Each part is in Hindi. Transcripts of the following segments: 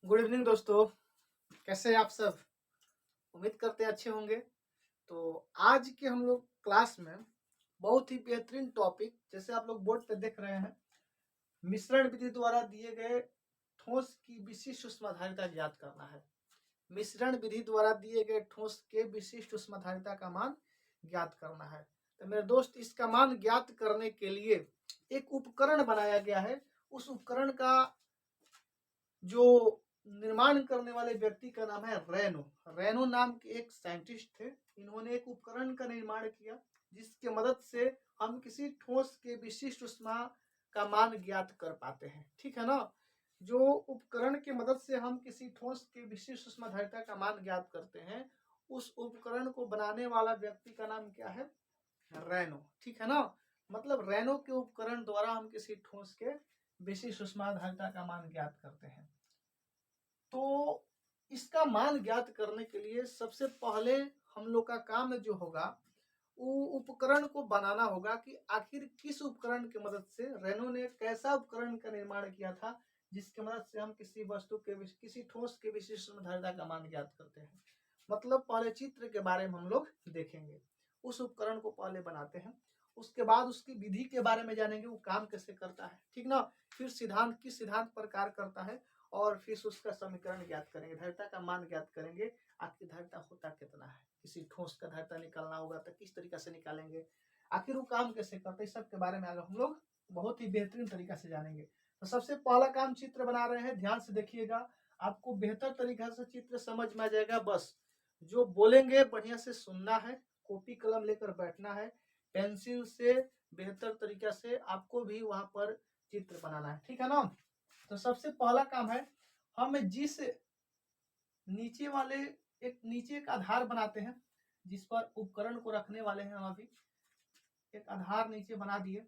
गुड इवनिंग दोस्तों, कैसे हैं आप सब? उम्मीद करते हैं अच्छे होंगे। तो आज के हम लोग क्लास में बहुत ही बेहतरीन टॉपिक, जैसे आप लोग बोर्ड पे देख रहे हैं, मिश्रण विधि द्वारा दिए गए ठोस की विशिष्ट ऊष्माधारिता ज्ञात करना है। मिश्रण विधि द्वारा दिए गए ठोस के विशिष्ट ऊष्माधारिता का मान ज्ञात करना है। तो मेरे दोस्त, इसका मान ज्ञात करने के लिए एक उपकरण बनाया गया है। उस उपकरण का जो निर्माण करने वाले व्यक्ति का नाम है रेनो। रेनो नाम के एक साइंटिस्ट थे। इन्होंने एक उपकरण का निर्माण किया जिसके मदद से हम किसी ठोस के विशिष्ट ऊष्मा का मान ज्ञात कर पाते हैं। ठीक है ना? जो उपकरण की मदद से हम किसी ठोस के विशिष्ट ऊष्माधारिता का मान ज्ञात करते हैं, उस उपकरण को बनाने वाला व्यक्ति का नाम क्या है? रेनो। ठीक है ना? मतलब रेनो के उपकरण द्वारा हम किसी ठोस के विशिष्ट ऊष्माधारिता का मान ज्ञात करते हैं। तो इसका मान ज्ञात करने के लिए सबसे पहले हम लोग का काम जो होगा, वो उपकरण को बनाना होगा कि आखिर किस उपकरण की मदद से रेनो ने कैसा उपकरण का निर्माण किया था जिसकी मदद से हम किसी वस्तु के किसी ठोस के विशिष्ट ऊष्माधारिता का मान ज्ञात करते हैं। मतलब पहले चित्र के बारे में हम लोग देखेंगे, उस उपकरण को पहले बनाते हैं, उसके बाद उसकी विधि के बारे में जानेंगे, वो काम कैसे करता है। ठीक ना? फिर सिद्धांत, किस सिद्धांत पर कार्य करता है, और फिर उसका समीकरण ज्ञात करेंगे, धारिता का मान ज्ञात करेंगे। आखिर धारिता होता कितना है, किसी ठोस का धारिता निकालना होगा तो किस तरीके से निकालेंगे, आखिर वो काम कैसे करते हैं, सब के बारे में आगे हम लोग बहुत ही बेहतरीन तरीका से जानेंगे। तो सबसे पहला काम चित्र बना रहे हैं, ध्यान से देखिएगा, आपको बेहतर तरीका से चित्र समझ में आ जाएगा। बस जो बोलेंगे बढ़िया से सुनना है, कॉपी कलम लेकर बैठना है, पेंसिल से बेहतर तरीका से आपको भी वहां पर चित्र बनाना है। ठीक है ना? तो सबसे पहला काम है, हम जिस नीचे वाले नीचे एक आधार बनाते हैं जिस पर उपकरण को रखने वाले हैं। हम अभी एक आधार नीचे बना दिए,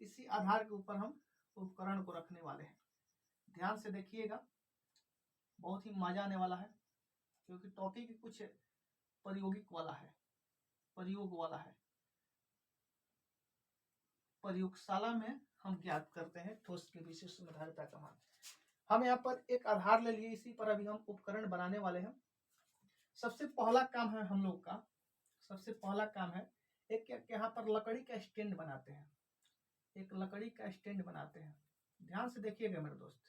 इसी आधार के ऊपर हम उपकरण को रखने वाले हैं। ध्यान से देखिएगा, बहुत ही मजा आने वाला है क्योंकि टॉपिक कुछ प्रयोगिक वाला है, प्रयोग वाला है। प्रयोगशाला में हम ज्ञात करते हैं ठोस के विशिष्ट ऊष्माधारिता का मान। हम यहाँ पर एक आधार ले लिए, इसी पर अभी हम उपकरण बनाने वाले हैं। सबसे पहला काम है हम लोग का, सबसे पहला काम है एक यहाँ पर लकड़ी का स्टैंड बनाते हैं, एक लकड़ी का स्टैंड बनाते हैं। ध्यान से देखिएगा मेरे दोस्त,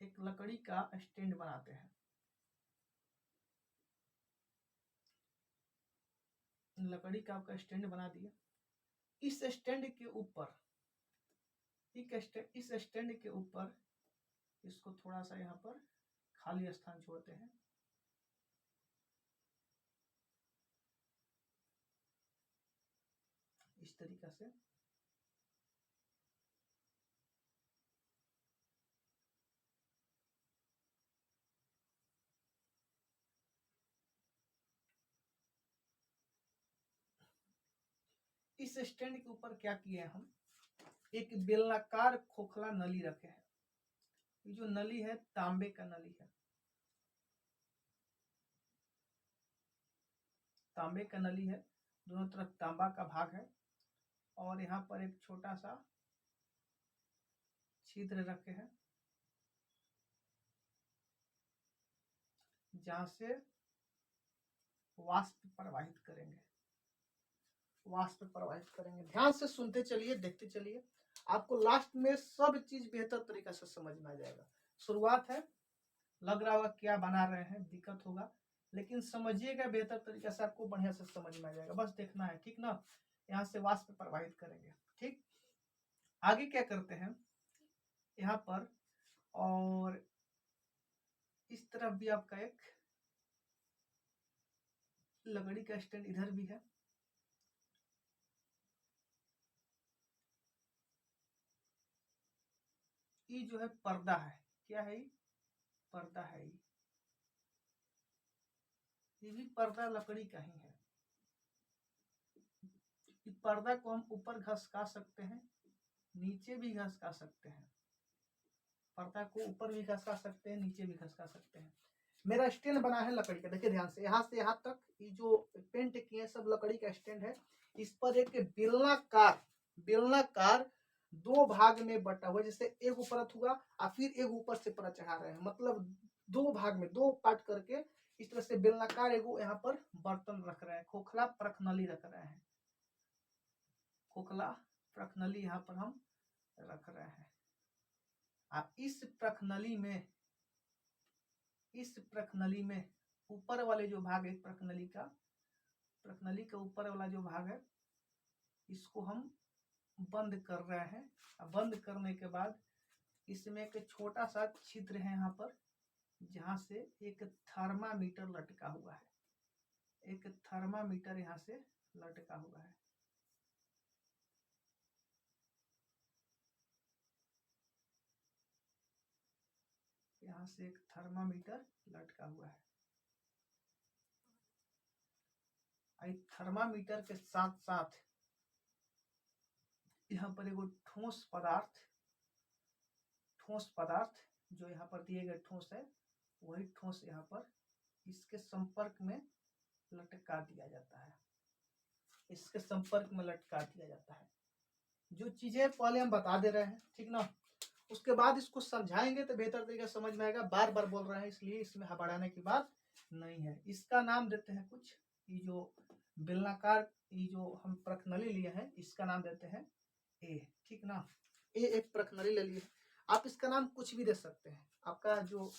एक लकड़ी का स्टैंड बनाते हैं। लकड़ी का आपका स्टैंड बना दिया। इस स्टैंड के ऊपर, इस स्टैंड के ऊपर इसको थोड़ा सा यहाँ पर खाली स्थान छोड़ते हैं। इस तरीका से इस स्टैंड के ऊपर क्या किए हैं, हम एक बेलनाकार खोखला नली रखे हैं। ये जो नली है तांबे का नली है, तांबे का नली है, दोनों तरफ तांबा का भाग है, और यहाँ पर एक छोटा सा छिद्र रखे हैं जहां से वाष्प प्रवाहित करेंगे, वाष्प प्रवाहित करेंगे। ध्यान से सुनते चलिए, देखते चलिए, आपको लास्ट में सब चीज बेहतर तरीका से समझ में आ जाएगा। शुरुआत है, लग रहा होगा क्या बना रहे हैं, दिक्कत होगा, लेकिन समझिएगा बेहतर तरीका से, आपको बढ़िया से समझ में आ जाएगा। बस देखना है, ठीक ना? यहाँ से वाष्प प्रवाहित करेंगे। ठीक, आगे क्या करते हैं यहाँ पर, और इस तरफ भी आपका एक लकड़ी का स्टैंड इधर भी है। ये जो है पर्दा है, क्या है? पर्दा है। ये भी पर्दा लकड़ी का ही है। पर्दा को हम ऊपर घसका सकते हैं, नीचे भी घसका सकते हैं। पर्दा को ऊपर भी घसका सकते हैं, नीचे भी घसका सकते हैं। मेरा स्टैंड बना है लकड़ी का, देखिए ध्यान से, यहाँ से यहाँ तक ये जो पेंट किए सब लकड़ी का स्टैंड है। इस पर एक बेलनाकार दो भाग में बटा हुआ, जैसे एक परत हुआ और फिर एक ऊपर से परत चढ़ा रहे हैं, मतलब दो भाग में, दो पार्ट करके इस तरह से बेलनाकार एगो यहाँ पर बर्तन रख रहे हैं, खोखला प्रखनली रख रहे हैं, खोखला प्रखनली यहाँ पर हम रख रहे हैं। अब इस प्रखनली में ऊपर वाले जो भाग है प्रखनली का ऊपर वाला जो भाग है, इसको हम बंद कर रहे हैं। अब बंद करने के बाद इसमें एक छोटा सा छिद्र है यहाँ पर, जहां से एक थर्मामीटर लटका हुआ है, एक थर्मामीटर यहाँ से लटका हुआ है। यहाँ से एक थर्मामीटर लटका हुआ है। थर्मामीटर के साथ साथ यहाँ पर एगो ठोस पदार्थ जो यहाँ पर दिए गए ठोस है, वही ठोस यहाँ पर इसके संपर्क में लटका दिया जाता है, इसके संपर्क में लटका दिया जाता है। जो चीजें पहले हम बता दे रहे हैं, ठीक ना, उसके बाद इसको समझाएंगे तो बेहतर तरीके से समझ में आएगा। बार बार बोल रहे हैं इसलिए इसमें हबड़ाने की बात नहीं है। इसका नाम देते हैं कुछ, ये जो बेलनाकार ये जो हम प्रखनली लिए हैं, इसका नाम देते हैं ए, ठीक ना। ए एक प्रखनली ले लिए, आप इसका नाम कुछ भी दे सकते हैं, आपका जो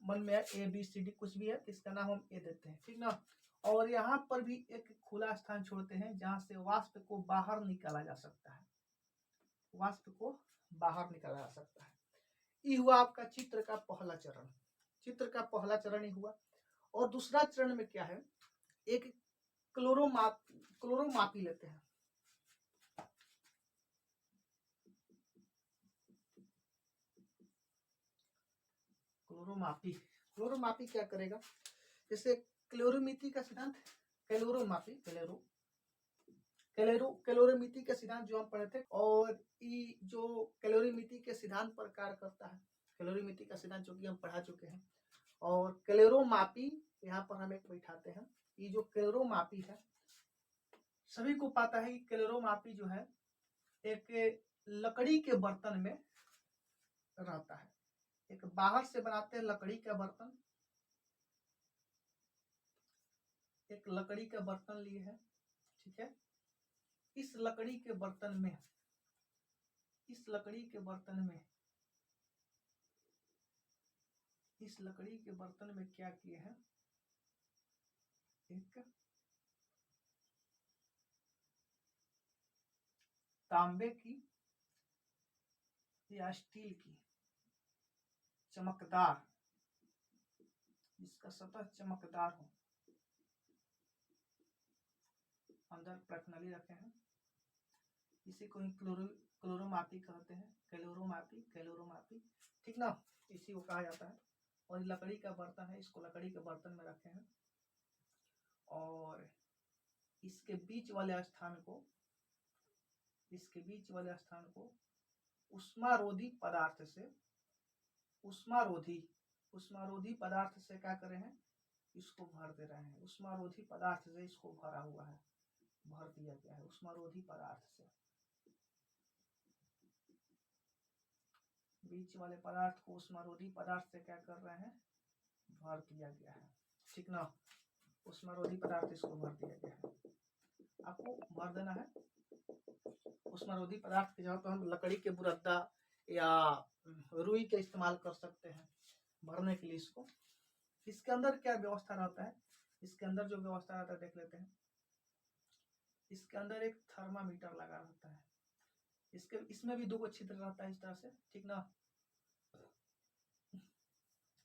मन में है ABCD कुछ भी है, इसका नाम हम ए देते हैं, ठीक ना। और यहाँ पर भी एक खुला स्थान छोड़ते हैं जहां से वाष्प को बाहर निकाला जा सकता है, वाष्प को बाहर निकाला जा सकता है। ये हुआ आपका चित्र का पहला चरण, चित्र का पहला चरण ही हुआ। और दूसरा चरण में क्या है, एक क्लोरोमापी लेते हैं। क्लोरोमापी क्या करेगा, जैसे क्लोरोमिति का सिद्धांत, कैलोरीमिति के सिद्धांत जो हम पढ़े थे, और ये जो कैलोरीमिति के सिद्धांत पर कार्य करता है, कैलोरीमिति का सिद्धांत जो कि हम पढ़ा चुके हैं। और क्लोरोमापी यहाँ पर हम एक बैठाते हैं। ये जो क्लोरोमापी है, सभी को पता है कि क्लोरोमापी जो है एक लकड़ी के बर्तन में रहता है। एक बाहर से बनाते हैं लकड़ी का बर्तन, एक लकड़ी का बर्तन लिए है, ठीक है। इस लकड़ी के बर्तन में इस लकड़ी के बर्तन में क्या किए हैं, एक तांबे की या स्टील की चमकदार, जिसका सतह चमकदार हो, अंदर प्रखनली रखे हैं। इसी को ही क्लोरोमापी कहते हैं, क्लोरोमापी, ठीक ना, इसी को कहा जाता है। और लकड़ी का बर्तन है, इसको लकड़ी के बर्तन में रखे हैं। और इसके बीच वाले स्थान को उष्मारोधी पदार्थ से क्या करे हैं, इसको भर दे रहे हैं। उष्मारोधी पदार्थ से इसको भरा हुआ है, भर दिया गया है उष्मारोधी पदार्थ से। बीच वाले पदार्थ को उष्मारोधी पदार्थ से क्या कर रहे हैं, भर दिया गया है, ठीक ना। उष्मारोधी पदार्थ इसको भर दिया गया है, आपको भर देना है। उष्मारोधी पदार्थ की जगह पर हम लकड़ी के बुरद्दा या रुई का इस्तेमाल कर सकते हैं भरने के लिए इसको। इसके अंदर क्या व्यवस्था रहता है, इसके अंदर जो व्यवस्था रहता है देख लेते हैं। इसके अंदर एक थर्मामीटर लगा रहता है, इसमें भी 2 छिद्र रहता है, इस तरह से, ठीक ना,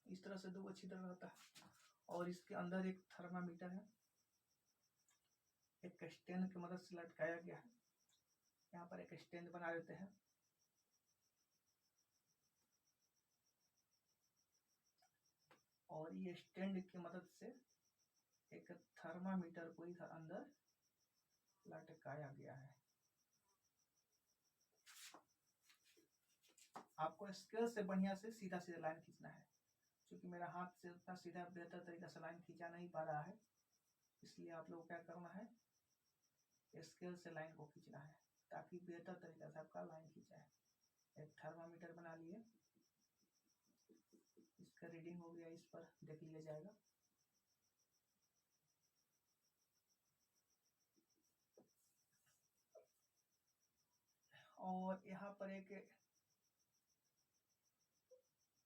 इस तरह से 2 छिद्र रहता है। और इसके अंदर एक थर्मामीटर है, एक स्टैंड की मदद से लटकाया गया है। यहाँ पर एक स्टैंड बना देते हैं। और ये स्टैंड की मदद से एक थर्मामीटर को इधर अंदर लटकाया गया है। आपको स्केल से बढ़िया से सीधा सीधा लाइन खींचना है, क्योंकि मेरा हाथ से उतना सीधा बेहतर तरीके से लाइन खींचा नहीं पा रहा है, इसलिए आप लोग क्या करना है, स्केल से लाइन को खींचना है। ताकि बेहतर तरीके से आपका लाइन खींचाए। एक थर्मामीटर बना लिए, इसका रीडिंग हो गया, इस पर देख लिया जाएगा। और यहाँ पर एक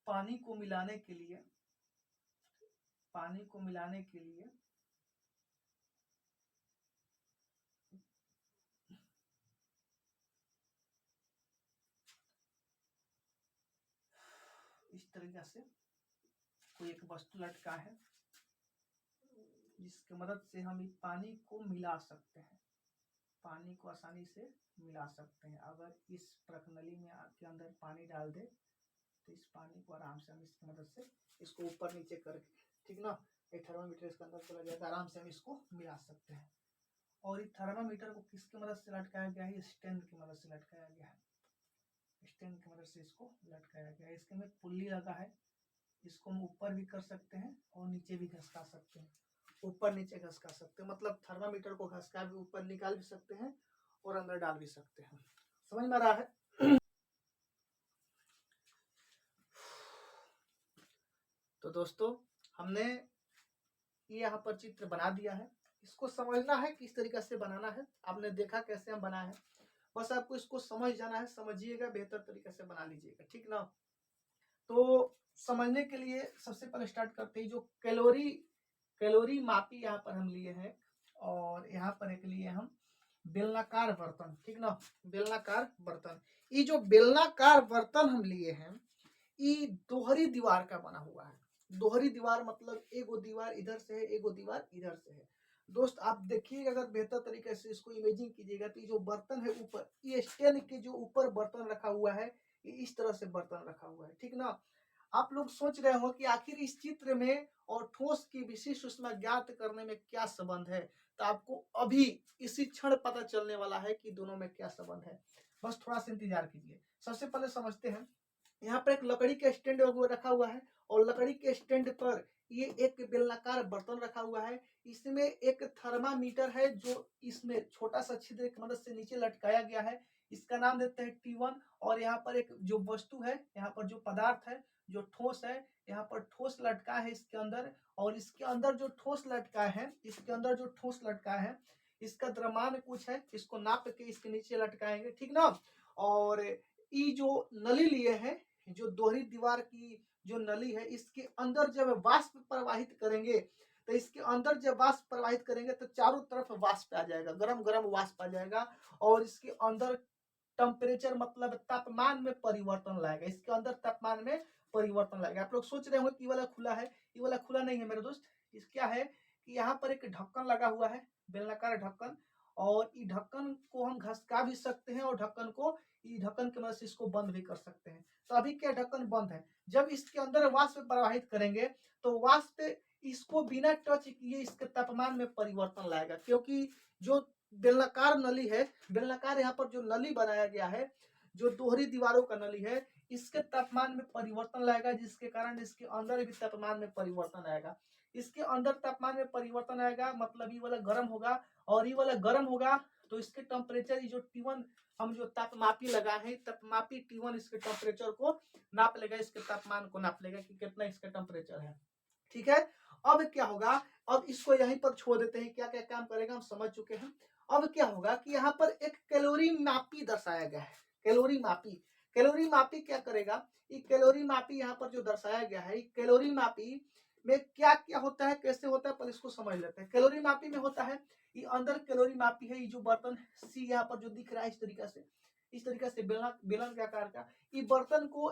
पानी को मिलाने के लिए इस तरीके से कोई एक वस्तु लटका है, जिसकी मदद से हम इस पानी को मिला सकते हैं, पानी को आसानी से मिला सकते हैं। अगर इस प्रखनली में आपके अंदर पानी डाल दे तो इस पानी को आराम से हम इसकी मदद से इसको ऊपर नीचे करके, ठीक ना, एक थर्मामीटर इसके अंदर चला जाएगा, आराम से हम इसको मिला सकते हैं। और इस थर्मामीटर को किसकी मदद से लटकाया गया है? स्टैंड की मदद से लटकाया गया है, स्टैंड की मदद से इसको लटकाया गया है। इसके में पुल्ली लगा है, इसको हम ऊपर भी कर सकते हैं और नीचे भी घसका सकते हैं, ऊपर नीचे घसका सकते हैं, मतलब थर्मामीटर को घसका भी ऊपर निकाल भी सकते हैं और अंदर डाल भी सकते हैं। समझ में आ रहा है? तो दोस्तों, हमने ये यहाँ पर चित्र बना दिया है, इसको समझना है किस तरीके से बनाना है। आपने देखा कैसे हम बनाए हैं, बस आपको इसको समझ जाना है, समझिएगा, बेहतर तरीके से बना लीजिएगा, ठीक ना। तो समझने के लिए सबसे पहले स्टार्ट करते हैं, जो कैलोरी मापी यहाँ पर हम लिए हैं, और यहाँ पर एक लिए हम बेलनाकार बर्तन, ठीक ना, बेलनाकार बर्तन। ये जो बेलनाकार बर्तन हम लिए हैं, ये दोहरी दीवार का बना हुआ है। दोहरी दीवार मतलब एगो दीवार इधर से है, एगो दीवार इधर से है। दोस्त आप देखिएगा, अगर बेहतर तरीके से इसको इमेजिंग कीजिएगा, तो ये जो बर्तन है ऊपर, ये स्टैंड के जो ऊपर बर्तन रखा हुआ है, ये इस तरह से बर्तन रखा हुआ है, ठीक ना। आप लोग सोच रहे हो कि आखिर इस चित्र में और ठोस की विशिष्ट ऊष्मा ज्ञात करने में क्या संबंध है, तो आपको अभी इसी क्षण पता चलने वाला है कि दोनों में क्या संबंध है। बस थोड़ा सा इंतजार कीजिए। सबसे पहले समझते हैं, यहाँ पर एक लकड़ी का स्टैंड रखा हुआ है, और लकड़ी के स्टैंड पर ये एक बेलनाकार बर्तन रखा हुआ है। इसमें एक थर्मामीटर है, जो इसमें छोटा सा छिद्र की मदद से नीचे लटकाया गया है, इसका नाम देते हैं T1। और यहाँ पर एक जो वस्तु है, यहाँ पर जो पदार्थ है, जो ठोस है, यहाँ पर ठोस लटका है इसके अंदर, और इसके अंदर जो ठोस लटका है, इसके अंदर जो ठोस लटका है, इसका द्रव्यमान कुछ है, इसको नाप के इसके नीचे लटकाएंगे, ठीक ना। और ये जो नली लिए हैं, जो दोहरी दीवार की जो नली है, इसके अंदर जब वाष्प प्रवाहित करेंगे, तो इसके अंदर जब वाष्प प्रवाहित करेंगे तो चारों तरफ वाष्प आ जाएगा, गरम गरम वाष्प आ जाएगा, और इसके अंदर टेम्परेचर मतलब तापमान में परिवर्तन लाएगा, इसके अंदर तापमान में परिवर्तन लाएगा। आप लोग सोच रहे होंगे कि वाला खुला है, ये वाला खुला नहीं है मेरे दोस्त। इस क्या है कि यहाँ पर एक ढक्कन लगा हुआ है, बेलनाकार ढक्कन, और इस ढक्कन को हम घसका भी सकते हैं, और ढक्कन को इस ढक्कन की मदद से इसको बंद भी कर सकते हैं। तो अभी क्या ढक्कन बंद है, जब इसके अंदर वाष्प प्रवाहित करेंगे तो वाष्प इसको बिना टच किए इसके तापमान में परिवर्तन लाएगा, क्योंकि जो बेलनाकार नली है, बेलनाकार यहाँ पर जो नली बनाया गया है, जो दोहरी दीवारों का नली है, इसके तापमान में परिवर्तन लाएगा, जिसके कारण इसके अंदर भी तापमान में परिवर्तन आएगा। इसके अंदर तापमान में परिवर्तन आएगा मतलब ये वाला गर्म होगा, और ये वाला गर्म होगा तो इसके टेम्परेचर, ये जो T1 हम जो तापमापी लगा है, तापमापी T1 इसके टेम्परेचर को नाप लेगा, इसके तापमान को नाप लेगा कि कितना इसका टेम्परेचर है, ठीक है। अब क्या होगा, अब इसको यहीं पर छोड़ देते हैं, क्या क्या काम करेगा हम समझ चुके हैं। अब क्या होगा कि यहाँ पर एक कैलोरी मापी दर्शाया गया है, कैलोरी मापी। कैलोरी मापी क्या करेगा, ये कैलोरी मापी यहाँ पर जो दर्शाया गया है, कैलोरी मापी में क्या क्या होता है, कैसे होता है, पर इसको समझ लेते हैं। कैलोरी मापी में होता है, ये अंदर कैलोरी मापी है, ये जो बर्तन सी यहाँ पर जो दिख रहा है इस तरीके से बेलन के आकार का, ये बर्तन को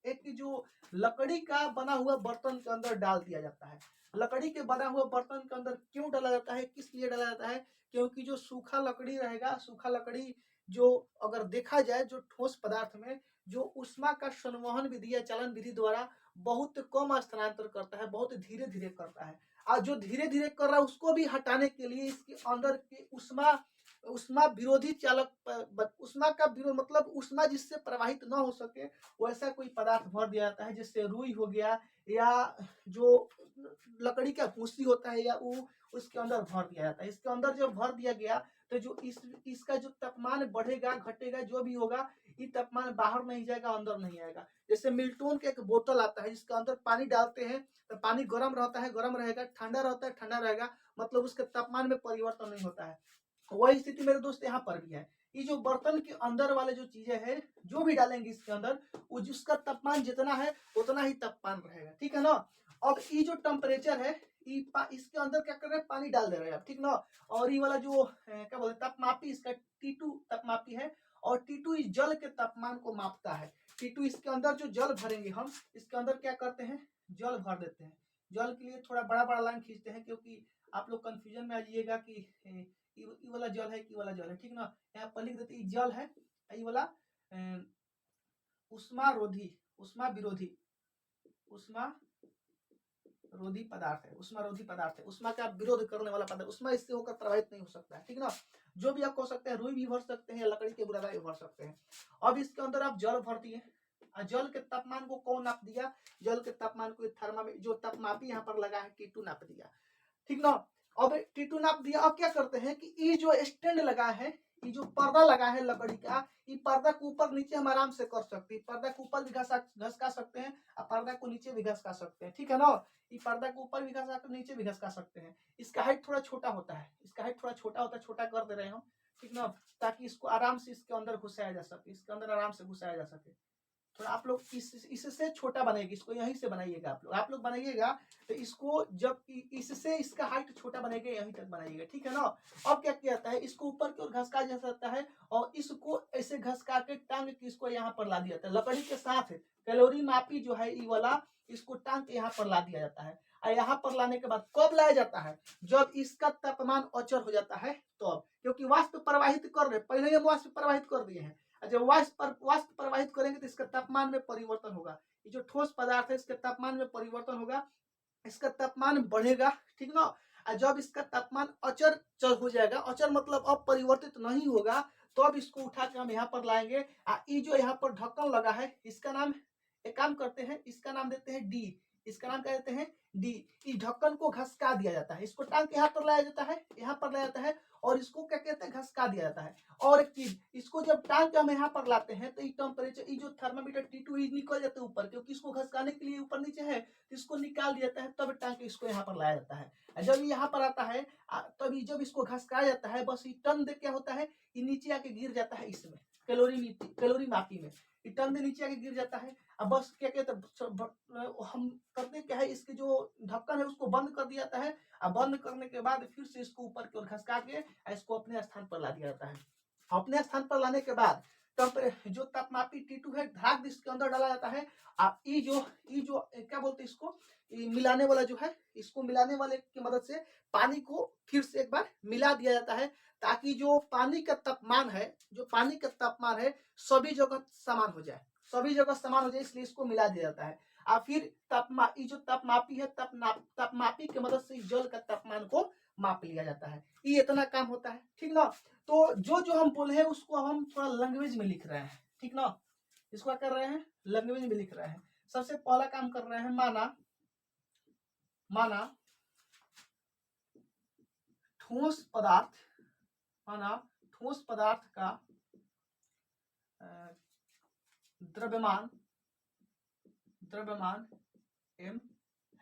एक जो लकड़ी का बना हुआ बर्तन के अंदर डाल दिया जाता है। लकड़ी के बना हुआ बर्तन के अंदर क्यों डाला जाता है, किस लिए डाला जाता है, क्योंकि जो सूखा लकड़ी रहेगा, सूखा लकड़ी जो अगर देखा जाए जो ठोस पदार्थ में जो ऊष्मा का संवहन विधि या चलन विधि द्वारा बहुत कम स्थानांतर करता है, बहुत धीरे धीरे करता है, और जो धीरे धीरे कर रहा है उसको भी हटाने के लिए इसके अंदर की ऊष्मा विरोधी चालक, ऊष्मा का विरोध मतलब ऊष्मा जिससे प्रवाहित न हो सके वैसा कोई पदार्थ भर दिया जाता है, जिससे रुई हो गया या जो लकड़ी का भूसी होता है, या वो उसके अंदर भर दिया जाता है। इसके अंदर जब भर दिया गया तो जो इसका जो तापमान बढ़ेगा घटेगा जो भी होगा, ये तापमान बाहर नहीं जाएगा, अंदर नहीं आएगा। जैसे मिल्टन के एक बोतल आता है जिसके अंदर पानी डालते हैं तो पानी गर्म रहता है, गर्म रहेगा, ठंडा रहता है, ठंडा रहेगा, मतलब उसके तापमान में परिवर्तन नहीं होता है। वही स्थिति मेरे दोस्त यहाँ पर भी है। ये जो बर्तन के अंदर वाले जो चीजें है, जो भी डालेंगे इसके अंदर, वो जिसका तापमान जितना है उतना ही तापमान रहेगा, ठीक है ना। अब ये जो टेम्परेचर है, इसके अंदर क्या कर रहे हैं, पानी डाल दे रहे हैं आप, ठीक ना। और ये वाला जो क्या बोलते हैं तापमापी, इसका T2 तापमापी है, और T2 इस जल के तापमान को मापता है। T2 इसके अंदर जो जल भरेंगे हम, इसके अंदर क्या करते हैं, जल भर देते हैं। जल के लिए थोड़ा बड़ा बड़ा लाइन खींचते हैं, क्योंकि आप लोग कंफ्यूजन में आ जाइएगा कि ये वाला जल है कि वाला जल है, ठीक ना। यहाँ पर लिख देते ये जल है, ये वाला उष्मा रोधी, उष्मा विरोधी, उष्मा रोधी पदार्थ है, उष्मा रोधी पदार्थ है, उष्मा का विरोध करने वाला पदार्थ, उष्मा इससे होकर प्रभावित नहीं हो सकता है, ठीक ना। जो भी आप हो सकते हैं, रुई भी भर सकते हैं या लकड़ी के बुरादा भी भर सकते हैं। अब इसके अंदर आप जल भर दिए, जल के तापमान को कौन नाप दिया, जल के तापमान को थर्मामीटर जो तापमापी यहाँ पर लगा है T2 नाप दिया, ठीक ना। अब T2 नाप दिया, अब क्या करते हैं कि ये जो स्टैंड लगा है, ये जो पर्दा लगा है लकड़ी का, ये पर्दा को ऊपर नीचे हम आराम से कर सकते हैं, पर्दा को ऊपर भी घसका सकते हैं और पर्दा को नीचे भी घसका सकते हैं, ठीक है ना। ये पर्दा को ऊपर भी घसका सकते, नीचे भी घसका सकते हैं। इसका हाइट थोड़ा छोटा होता है, इसका हाइट थोड़ा छोटा होता है, छोटा कर दे रहे हैं हम, ठीक ना, ताकि इसको आराम से इसके अंदर घुसाया जा सके, इसके अंदर आराम से घुसाया जा सके। थोड़ा आप लोग इससे छोटा बनाइएगा, इसको यहीं से बनाइएगा, आप लोग बनाइएगा तो इसको जब इससे इसका हाइट छोटा बनेगा, यहीं तक बनाइएगा, ठीक है ना। अब क्या किया जाता है, इसको ऊपर की ओर घसका जा सकता है और इसको ऐसे घसका के टांग के इसको यहाँ पर ला दिया जाता है। लकड़ी के साथ कैलोरी मापी जो है ये वाला, इसको टांग के यहाँ पर ला दिया जाता है। और यहाँ पर लाने के बाद कब लाया जाता है, जब इसका तापमान अचर हो जाता है तो, क्योंकि वाष्प प्रवाहित कर रहे, पहले हम वाष्प प्रवाहित कर दिए हैं, जब वाष्प प्रवाहित करेंगे तो इसका तापमान में परिवर्तन होगा। ये जो ठोस पदार्थ है इसके तापमान में परिवर्तन होगा, इसका तापमान बढ़ेगा, ठीक ना। जब इसका तापमान अचर हो जाएगा, अचर मतलब अब परिवर्तित नहीं होगा, तो अब इसको उठा के हम यहाँ पर लाएंगे। ये जो यहाँ पर ढक्कन लगा है, इसका नाम, एक काम करते हैं, इसका नाम देते हैं डी, इसका नाम क्या देते हैं डी। इस ढक्कन को घसका दिया जाता है, इसको टांग के यहाँ पर लाया जाता है, यहाँ पर लाया जाता है, और इसको क्या कहते हैं, घसका दिया जाता है। और एक चीज, इसको जब टांग के हम यहाँ पर लाते हैं तो ये टेम्परेचर, ये जो थर्मामीटर T2 निकल जाता है ऊपर, क्योंकि इसको घसकाने के लिए ऊपर नीचे है, तो इसको निकाल दिया जाता है, तब टांग के इसको यहाँ पर लाया जाता है। जब यहाँ पर आता है तभी जब इसको घसकाया जाता है, बस ये टन दे क्या होता है, ये नीचे आके गिर जाता है इसमें, कैलोरी मापी में ये टन दे नीचे आके गिर जाता है। अब बस क्या कहते हैं, हम करते क्या है, इसके जो ढक्कन है उसको बंद कर दिया जाता है, और बंद करने के बाद फिर से इसको ऊपर की ओर घसका के इसको अपने स्थान पर ला दिया जाता है। अपने स्थान पर लाने के बाद जो तापमापी T2 है धाक इसके अंदर डाला जाता है। ये जो क्या बोलते हैं इसको, मिलाने वाला जो है, इसको मिलाने वाले की मदद से पानी को फिर से एक बार मिला दिया जाता है, ताकि जो पानी का तापमान है, जो पानी का तापमान है सभी जगह समान हो जाए, सभी जगह समान हो जाए, इसलिए इसको मिला दिया जाता है। और फिर जो तापमापी है, तापमापी की मदद से जल का तापमान को माप लिया जाता है। ये इतना काम होता है, ठीक ना। तो जो हम बोले हैं उसको हम थोड़ा लैंग्वेज में लिख रहे हैं, ठीक ना। इसको क्या कर रहे हैं, लैंग्वेज में लिख रहे हैं। सबसे पहला काम कर रहे हैं, माना ठोस पदार्थ का द्रव्यमान m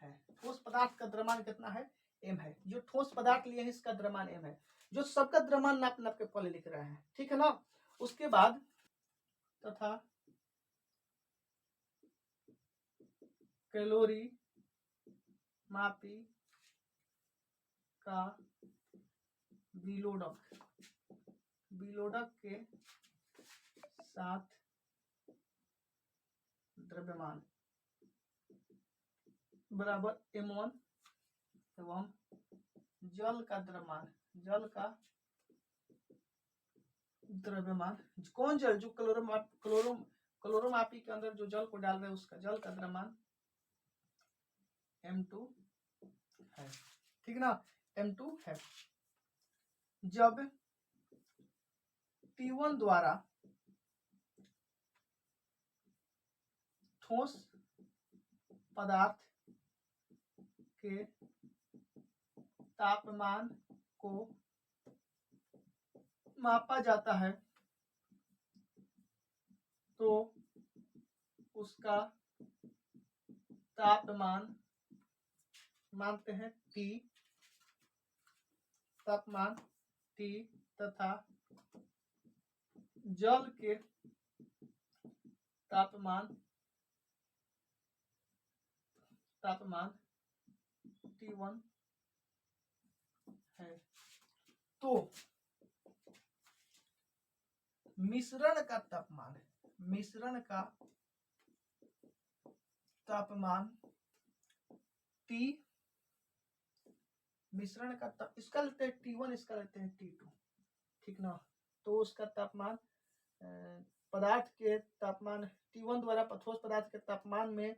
है। ठोस पदार्थ का द्रव्यमान कितना है, m है। जो ठोस पदार्थ लिए हैं इसका द्रव्यमान m है, जो सबका द्रव्यमान नाप के पहले लिख रहे हैं, ठीक है ना। उसके बाद तथा कैलोरी मापी का विलोडक के साथ द्रव्यमान बराबर m1 एवं जल का द्रव्यमान, कौन जल, जो क्लोरोमापी के अंदर जो जल को डाल रहे हैं उसका जल का द्रव्यमान m2 है, ठीक ना, m2 है। जब T1 द्वारा ठोस पदार्थ के तापमान को मापा जाता है तो उसका तापमान मानते हैं T, तापमान T तथा जल के तापमान T1 है। तो मिश्रण का तापमान T, मिश्रण का इसका लेते हैं T1, इसका लेते हैं T2, ठीक ना। तो उसका तापमान पदार्थ के तापमान T1 द्वारा ठोस पदार्थ के तापमान में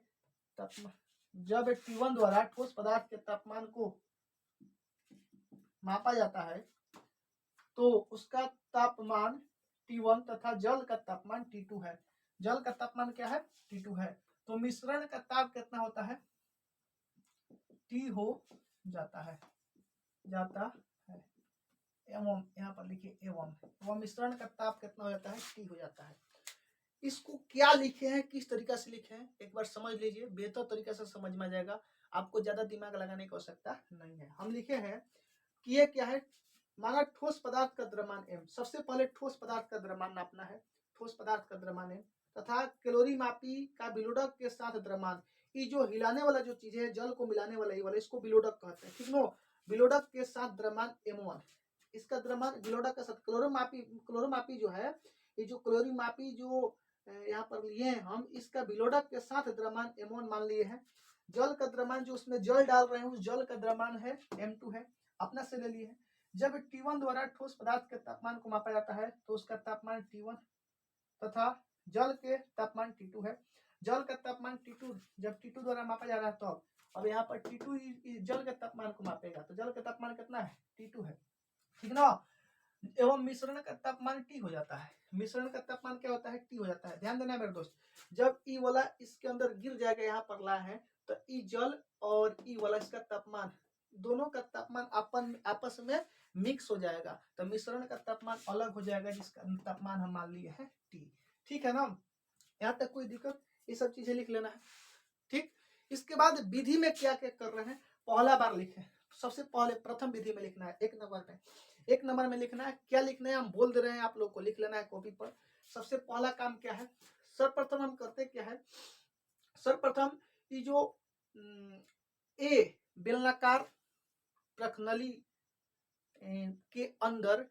जब T1 द्वारा ठोस पदार्थ के तापमान को मापा जाता है तो उसका तापमान T1 तथा जल का तापमान T2 है। जल का तापमान क्या है? T2 है। तो मिश्रण का ताप कितना होता है? T हो जाता है एवं यहाँ पर लिखिए एवं मिश्रण का ताप कितना हो जाता है? T हो जाता है। इसको क्या लिखे हैं, किस तरीका से लिखे हैं, एक बार समझ लीजिए, बेहतर तरीके से समझ में आ जाएगा, आपको ज्यादा दिमाग लगाने की आवश्यकता नहीं है। हम लिखे हैं कि ये क्या है, माना ठोस पदार्थ का द्रव्यमान m, सबसे पहले ठोस पदार्थ का द्रव्यमान नापना है, ठोस पदार्थ का द्रव्यमान m तथा कैलोरीमापी का विलोडक के साथ द्रव्यमान, ये जो हिलाने वाला जो चीज है, जल को मिलाने वाला ये वाला, इसको विलोडक कहते हैं, ठीक नो। विलोडक के साथ द्रव्यमान m1, इसका द्रव्यमान विलोडक के साथ क्लोरोमापी जो है, ये जो क्लोरीमापी जो यहाँ पर लिए हैं हम, इसका विलोडक के साथ द्रव्यमान m1 मान लिए हैं। जल का द्रव्यमान जो उसमें जल डाल रहे हैं उस जल का द्रव्यमान है m2 है, अपना से ले लिए हैं। जब T1 द्वारा ठोस पदार्थ के तापमान को मापा जाता है तो उसका तापमान T1 तथा जल के तापमान T2 है। जल का तापमान T2 जब T2 द्वारा मापा जा रहा है तो अब यहाँ पर T2 जल के तापमान को मापेगा, तो जल का तापमान कितना है? T2 है, ठीक ना। एवं मिश्रण का तापमान T हो जाता है। मिश्रण का तापमान क्या होता है? T हो जाता है। ध्यान देना मेरे दोस्त, जब E वाला इसके अंदर गिर जाएगा, यहाँ पर ला है, तो E जल और E वाला इसका तापमान, दोनों का तापमान आपस में मिक्स हो जाएगा, तो मिश्रण का तापमान अलग हो जाएगा, जिसका तापमान हम मान लिए हैं T, ठीक है ना। यहाँ तक कोई दिक्कत? ये सब चीजें लिख लेना है, ठीक। इसके बाद विधि में क्या क्या कर रहे हैं, पहला बार लिखे, सबसे पहले प्रथम विधि में लिखना है, एक नंबर में लिखना है। क्या लिखना है हम बोल दे रहे हैं, आप लोग को लिख लेना है कॉपी पर। सबसे पहला काम क्या है, सर्वप्रथम हम करते क्या है, सर्वप्रथम ये जो ए बेलनाकार प्रखनली के अंदर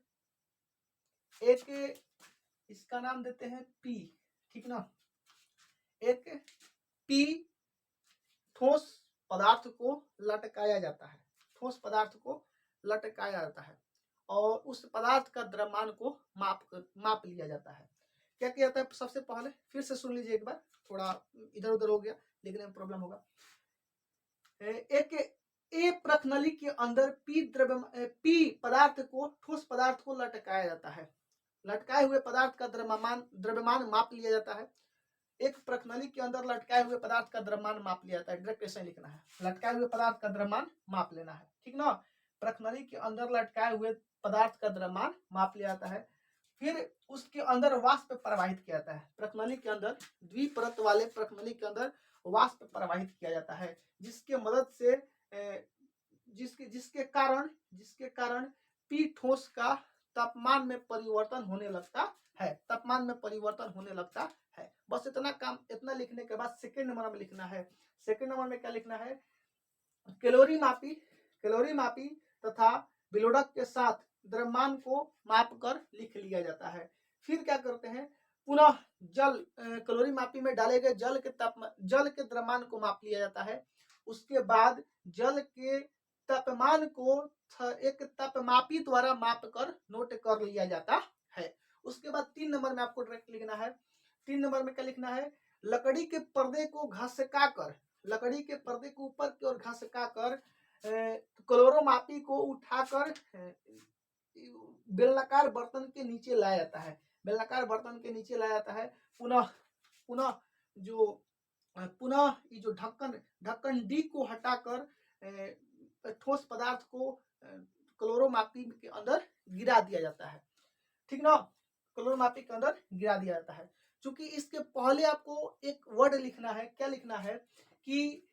एक, इसका नाम देते हैं पी, ठीक ना। एक पी ठोस पदार्थ को लटकाया जाता है, ठोस पदार्थ को लटकाया जाता है और उस पदार्थ का द्रव्यमान को माप लिया जाता है। क्या किया जाता है? सबसे पहले फिर से सुन लीजिए एक बार, थोड़ा इधर उधर हो गया, लिखने में प्रॉब्लम होगा। एक ए प्रखनली के अंदर पी पदार्थ को, ठोस पदार्थ को लटकाया जाता है। लटकाए हुए पदार्थ का द्रव्यमान माप लिया जाता है। एक प्रखनली के अंदर लटकाए हुए पदार्थ का द्रव्यमान माप लिया जाता है। डायरेक्ट ऐसे लिखना है, लटकाए हुए पदार्थ का द्रव्यमान माप लेना है, ठीक ना। प्रखनली के अंदर लटकाए हुए पदार्थ का द्रव्यमान माप लिया जाता है। फिर उसके अंदर वाष्प प्रवाहित किया जाता है। प्रखनली के अंदर, द्विपरत वाले प्रखनली के अंदर वाष्प प्रवाहित किया जाता है, जिसके मदद से जिसके कारण पी ठोस का तापमान में परिवर्तन होने लगता है, तापमान में परिवर्तन होने लगता है। बस इतना काम, इतना लिखने के बाद सेकेंड नंबर में लिखना है। सेकेंड नंबर में क्या लिखना है, कैलोरीमापी तथा विलोडक के साथ द्रव्यमान को मापकर लिख लिया जाता है। फिर क्या करते हैं, पुनः जल कैलोरीमापी में डाले गए जल के द्रव्यमान को माप लिया जाता है। उसके बाद जल के तापमान को एक तापमापी द्वारा माप कर नोट कर लिया जाता है। उसके बाद 3 नंबर में आपको डायरेक्ट लिखना है। 3 नंबर में क्या लिखना है, लकड़ी के पर्दे को घसका कर, लकड़ी के पर्दे को ऊपर की ओर घसका कर क्लोरोमापी को उठाकर बेलनाकार बर्तन के नीचे लाया जाता है। बेलनाकार बर्तन के नीचे लाया जाता है। पुनः ये जो ढक्कन डी को हटाकर ठोस पदार्थ को क्लोरोमापी के अंदर गिरा दिया जाता है। ठीक ना, क्लोरोमापी के अंदर गिरा दिया जाता है। चूंकि इसके पहले आपको एक वर्ड लिखना है, क्या लिखना है कि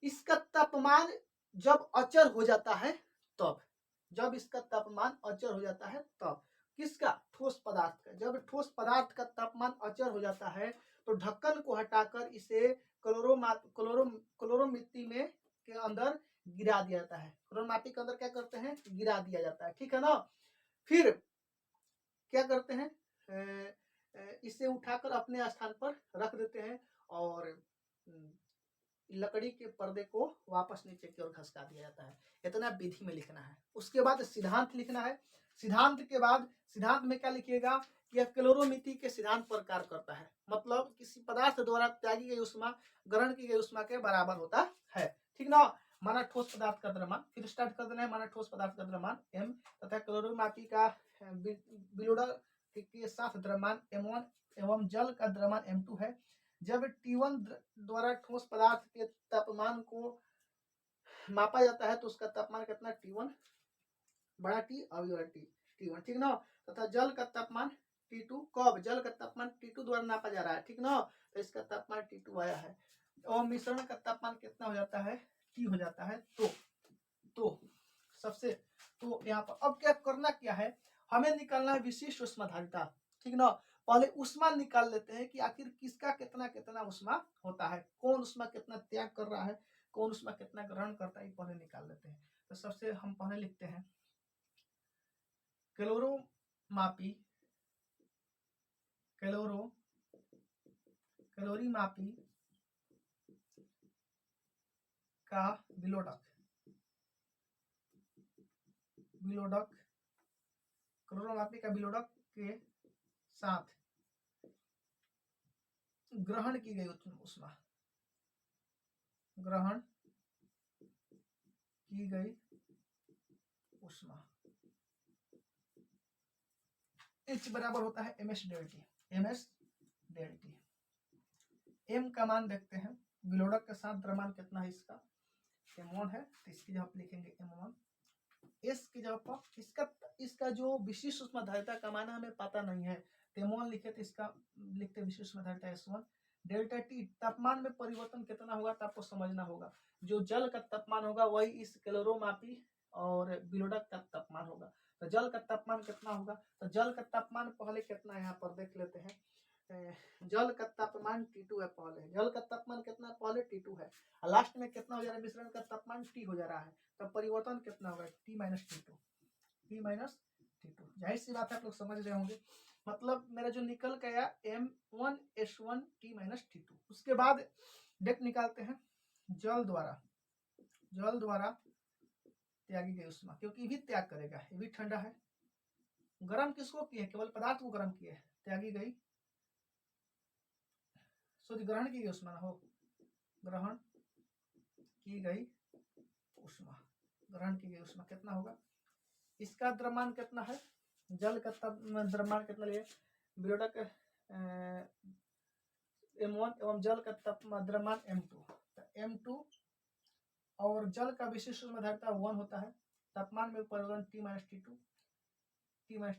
इसका तापमान जब अचर हो जाता है तब, जब इसका तापमान अचर हो जाता है तब, किसका, ठोस पदार्थ का। जब ठोस पदार्थ का तापमान अचर हो जाता है तो ढक्कन को हटाकर इसे क्लोरोमिट्टी में के अंदर गिरा दिया जाता है। क्लोरोमापी के अंदर क्या करते हैं, गिरा दिया जाता है, ठीक है ना। फिर क्या करते हैं, इसे उठाकर अपने स्थान पर रख देते हैं और लकड़ी के पर्दे को वापस नीचे की ओर घसका दिया जाता है। इतना विधि में लिखना है। उसके बाद सिद्धांत लिखना है। सिद्धांत के बाद सिद्धांत में क्या लिखिएगा कि यह क्लोरोमिति के सिद्धांत पर कार्य करता है, मतलब किसी पदार्थ द्वारा त्यागी गई उष्मा ग्रहण की गई उष्मा के बराबर होता है, ठीक ना। माना ठोस पदार्थ का द्रव्यमान, फिर स्टार्ट कर देना है। माना ठोस पदार्थ का द्रव्यमान m तथा क्लोरोमापी का विलोडक के साथ द्रव्यमान m1 एवं जल का द्रव्यमान m2 है। जब T1 द्वारा ठोस पदार्थ के तापमान को मापा जाता है तो उसका तापमान कितना, T1 बड़ा T अवयव T, T1, ठीक ना। तथा जल का तापमान T2, कब, जल का तापमान T2 द्वारा नापा जा रहा है, ठीक ना, तो इसका तापमान T2 आया है। और मिश्रण का तापमान कितना हो जाता है, T हो जाता है। तो सबसे तो यहाँ पर अब क्या करना क्या है, हमें निकालना है विशिष्ट ऊष्माधारिता, ठीक ना। पहले ऊष्मा निकाल लेते हैं कि आखिर किसका कितना कितना ऊष्मा होता है, कौन ऊष्मा कितना त्याग कर रहा है, कौन ऊष्मा कितना ग्रहण करता है, पहले निकाल लेते हैं। तो सबसे हम पहले लिखते हैं क्लोरोमापी कैलोरीमापी का विलोडक क्लोरोमापी का विलोडक के साथ ग्रहण की गई उष्मा, ग्रहण की गई उष्मा H बराबर होता है ms डेल टी। m का मान देखते हैं, विलोडक के साथ द्रव्यमान कितना है इसका, m1 है, तो इसकी जगह पर लिखेंगे m1। s की जगह पर इसका जो विशिष्ट ऊष्माधारिता का मान हमें पता नहीं है, तो m1 लिखे तो इसका लिखते विशिष्ट ऊष्माधारिता S1। डेल्टा टी, तापमान में परिवर्तन कितना होगा तो आपको समझना होगा, जो जल का तापमान होगा वही इस क्लोरोमापी और विलोडक का तापमान होगा। तो जल का तापमान कितना होगा, तो जल का तापमान पहले कितना है यहाँ पर देख लेते हैं। जल का तापमान T2 है, पहले जल का तापमान कितना, पहले T2 है, और लास्ट में कितना हो जा रहा है, मिश्रण का तापमान T हो जा रहा है। तब परिवर्तन कितना होगा, T माइनस T2। जाहिर सी बात है आप लोग समझ रहे होंगे। मतलब मेरा जो निकल गया M1S1 T माइनस T2। उसके बाद डेट निकालते हैं, जल द्वारा त्यागी गई उष्मा, क्योंकि ये भी त्याग करेगा, ये भी ठंडा है। गर्म किसको किए, केवल पदार्थ को गर्म किए, त्यागी गई, शुद्ध ग्रहण की गई उष्मा ना हो, ग्रहण की गई उष्मा, ग्रहण की गई उष्मा कितना होगा, इसका द्रव्यमान कितना है, जल का द्रव्यमान कितना लिए, विलोडक M1 एवं जल का द्रव्यमान M2। तो M2 और जल का विशिष्ट ऊष्माधारिता 1 होता है। तापमान में परिवर्तन T माइनस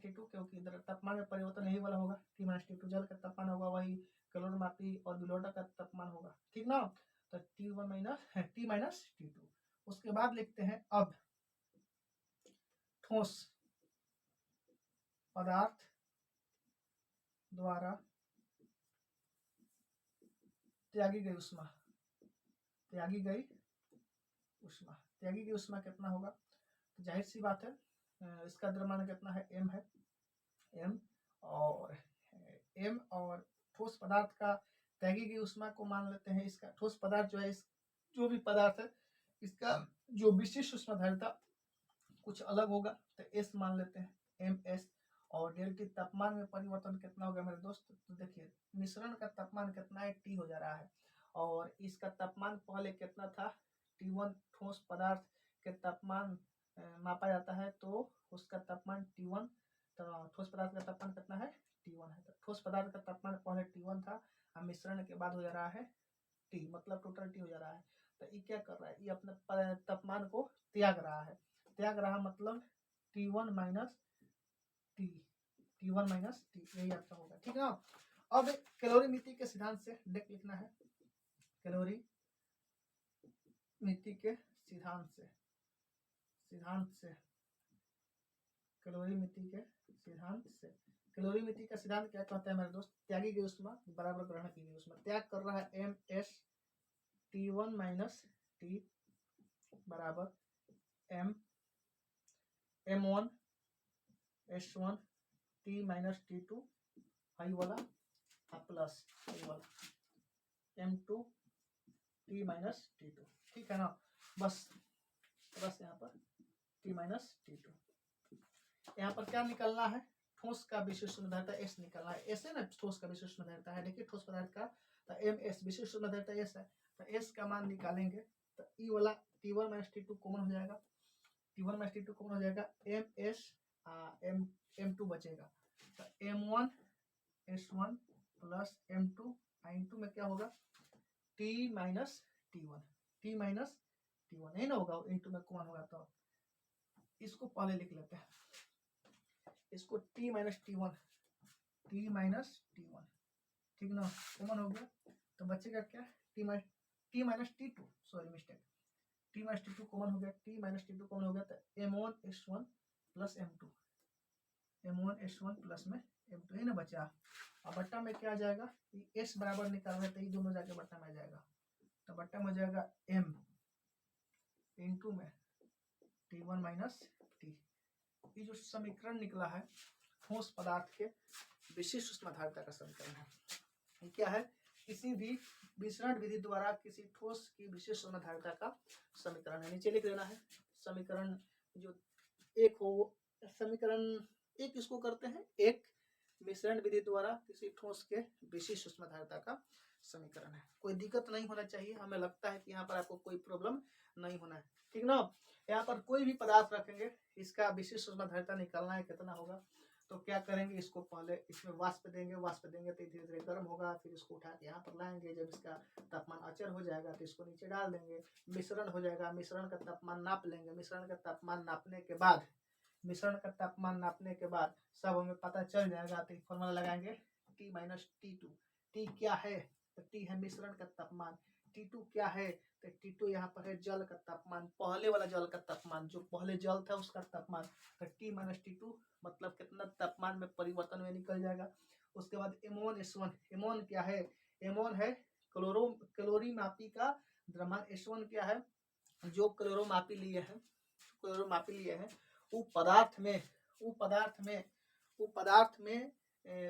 T2, क्योंकि इधर तापमान में परिवर्तन यही वाला होगा, T माइनस T2। जल का तापमान होगा वही क्लोरोमापी और विलोडक का तापमान होगा, ठीक ना। तो T1 माइनस T2। उसके बाद लिखते हैं अब ठोस पदार्थ द्वारा त्यागी गई उष्मा कितना होगा, तो जाहिर सी बात है इसका द्रव्यमान कितना है, m है, m और ठोस पदार्थ का त्यागी गई उष्मा को मान लेते हैं। इसका ठोस पदार्थ जो है, इस जो भी पदार्थ है इसका जो विशिष्ट ऊष्माधारिता कुछ अलग होगा, तो s मान लेते हैं ms। और डेल्टी तापमान में परिवर्तन कितना होगा मेरे दोस्त, तो देखिए मिश्रण का तापमान कितना है, T हो जा रहा है, और इसका तापमान पहले कितना था, T1। ठोस पदार्थ के तापमान मापा जाता है तो उसका तापमान T1, तो ठोस पदार्थ का तापमान कितना है, T1 है। तो ठोस पदार्थ का तापमान पहले T1 था, अब मिश्रण के बाद हो जा रहा है T, मतलब टोटल T हो जा रहा है। तो ये क्या कर रहा है, ये अपने तापमान को त्याग रहा है, मतलब T1 minus T T1 minus T, यही आपका होगा, ठीक है ना। अब कैलोरीमिति के सिद्धांत से डायरेक्ट लिखना है, कैलोरीमिति के सिद्धांत से कैलोरीमिति के सिद्धांत से कैलोरीमिति का सिद्धांत क्या कहता है मेरे दोस्त, त्यागी गई ऊष्मा बराबर ग्रहण की गई ऊष्मा। त्याग कर रहा है ms T1 माइनस टी बराबर m1 S1 T minus T2 high वाला प्लस हाई वाला M2 T माइनस T2, ठीक है ना। बस यहाँ पर T माइनस T2, यहाँ पर क्या निकलना है, ठोस का विशिष्ट उष्माधारिता S निकलना है। S है ना ठोस का विशिष्ट उष्माधारिता है, देखिए ठोस पदार्थ का तो ms विशिष्ट उष्माधारिता S है, तो S का मान निकालेंगे तो ई वाला T1 माइनस T2 कॉमन हो जाएगा, T1 माइनस T2 कॉमन हो जाएगा, M2 बचेगा, तो M1 S1 plus M2 in to में क्या होगा T माइनस T1 यही ना होगा, इंटू में कॉमन होगा, तो इसको पहले लिख लेते हैं, इसको T माइनस T1 ठीक ना, कॉमन हो गया, तो बचेगा क्या T minus T2, sorry mistake, T minus T2 common हो गया, T माइनस T2 कॉमन हो गया, तो M1 S1 plus M1 plus में M2 ही ना बचा। अब बट्टा में क्या आ जाएगा, S बराबर निकाल रहे तो ये दोनों जाके बट्टा में आ जाएगा, तो बट्टा में हो जाएगा M इंटू में T1 माइनस T। ये जो समीकरण निकला है ठोस पदार्थ के विशिष्ट उष्माधारिता का समीकरण है। ये क्या है, किसी भी विसरण विधि द्वारा किसी ठोस की विशिष्ट उष्माधारिता का समीकरण है। नीचे लिख लेना है, समीकरण जो एक हो, समीकरण एक इसको करते हैं, एक मिश्रण विधि द्वारा किसी ठोस के विशिष्ट उष्माधारिता का समीकरण है। कोई दिक्कत नहीं होना चाहिए, हमें लगता है कि यहाँ पर आपको कोई प्रॉब्लम नहीं होना है, ठीक ना। यहाँ पर कोई भी पदार्थ रखेंगे, इसका विशिष्ट उष्माधारिता निकालना है कितना होगा, तो क्या करेंगे, इसको पहले इसमें वाष्प देंगे तो धीरे धीरे गर्म होगा, फिर इसको उठा के यहाँ पर लाएंगे, जब इसका तापमान अचर हो जाएगा तो इसको नीचे डाल देंगे, मिश्रण हो जाएगा, मिश्रण का तापमान नाप लेंगे, मिश्रण का तापमान नापने के बाद सब हमें पता चल जाएगा, तो फॉर्मूला लगाएंगे T माइनस T2। T क्या है, तो T है मिश्रण का तापमान, T2 क्या है, तो T2 यहाँ पर है जल का तापमान, पहले वाला जल का तापमान, जो पहले जल था उसका तापमान, तो T माइनस T2 मतलब कितना तापमान में परिवर्तन में निकल जाएगा। उसके बाद M1 S1, M1 क्या है, M1 है कैलोरीमापी का द्रव्यमान, S1 क्या है, जो कैलोरीमापी लिए हैं वो पदार्थ में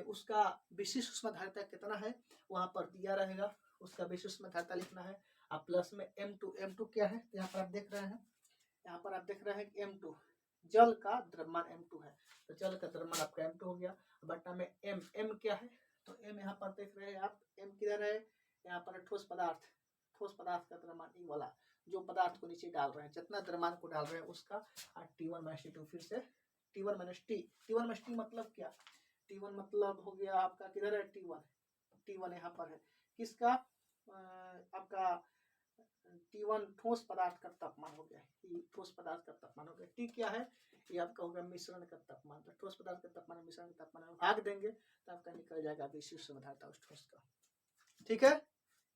उसका विशिष्ट उष्माधारिता कितना है वहां पर दिया रहेगा, उसका विशिष्ट उष्माधारिता लिखना है। अब प्लस में M2 क्या है, यहाँ पर आप देख रहे हैं कि M2 जल का द्रव्यमान M2 है, तो जल का द्रव्यमान आपका M2 हो गया। बट्टा में M क्या है, तो M यहाँ पर देख रहे हैं आप, M किधर है, यहाँ पर ठोस पदार्थ का द्रव्यमान ई वाला, जो पदार्थ को नीचे डाल रहे हैं, जितना द्रव्यमान को डाल रहे हैं उसका, T1 माइनस T2, फिर से T1 माइनस T मतलब क्या, T1 मतलब हो गया आपका, किधर है T1 यहाँ पर है, किसका, आपका T1 ठोस पदार्थ का तापमान हो गया, ठोस पदार्थ का तापमान हो गया। T क्या है, ये आपका होगा मिश्रण का तापमान, तो ठोस पदार्थ का तापमान मिश्रण का तापमान में भाग देंगे तो आपका निकल जाएगा विशिष्ट उष्माधारिता उस ठोस का, ठीक है,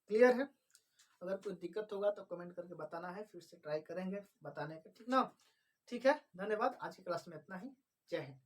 क्लियर है। अगर कोई दिक्कत होगा तो कमेंट करके बताना है, फिर से ट्राई करेंगे बताने का, ठीक ना। ठीक है, धन्यवाद, आज की क्लास में इतना ही, जय हिंद।